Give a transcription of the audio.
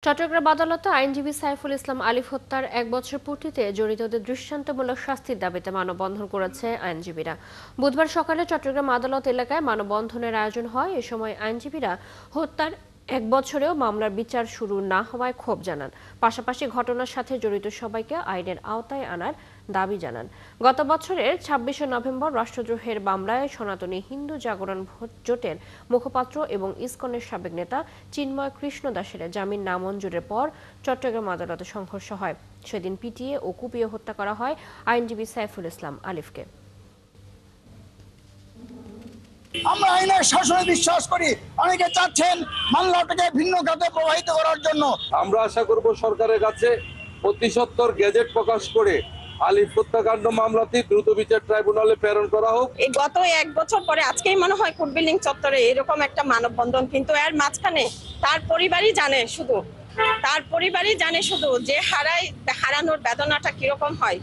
চট্টগ্রাম আদালতে আইনজীবী সাইফুল ইসলাম আলিফ হত্যার ১ বছর পূর্তিতে জড়িতদের দৃষ্টান্তমূলক শাস্তির দাবিতে মানববন্ধন করেছে আইনজীবীরা। বুধবার সকালে চট্টগ্রাম আদালত এলাকায় মানববন্ধনের আয়োজন হয়। এ সময় আইনজীবীরা হত্যার ১ বছরেও মামলার বিচার শুরু না হওয়ায় ক্ষোভ জানান। পাশাপাশি ঘটনার সাথে জড়িত সবাইকে আইনের আওতায় আনার দাবি জানান। গত বছরের ২৬শে নভেম্বর রাষ্ট্রদ্রোহের মামলায় সনাতনী হিন্দু জাগরণ জোটের মুখপাত্র এবং ইসকনের সাবেক নেতা চিন্ময় কৃষ্ণ দাসের জামিন নামঞ্জুরের পর চট্টগ্রাম আদালতে সংঘর্ষ হয়। সেদিন পিটিয়ে ও কুপিয়ে হত্যা করা হয় আইনজীবী সাইফুল ইসলাম আলিফকে। আমরা আইনের শাসনে বিশ্বাস করি। অনেকে চাচ্ছেন মামলাটাকে ভিন্ন খাতে প্রবাহিত করার জন্য। আমরা আশা করব সরকারের কাছে অতি সত্বর গেজেট প্রকাশ করে আলিফ হত্যাকাণ্ড মামলাটি দ্রুত বিচার ট্রাইব্যুনালে প্রেরণ করা হোক। এই গত ১ বছর পরে আজকেই মনে হয় কোর্ট বিল্ডিং চত্বরে এরকম একটা মানববন্ধন, কিন্তু এর মাঝখানে তার পরিবারই জানে শুধু যে হারানোর বেদনাটা কিরকম হয়।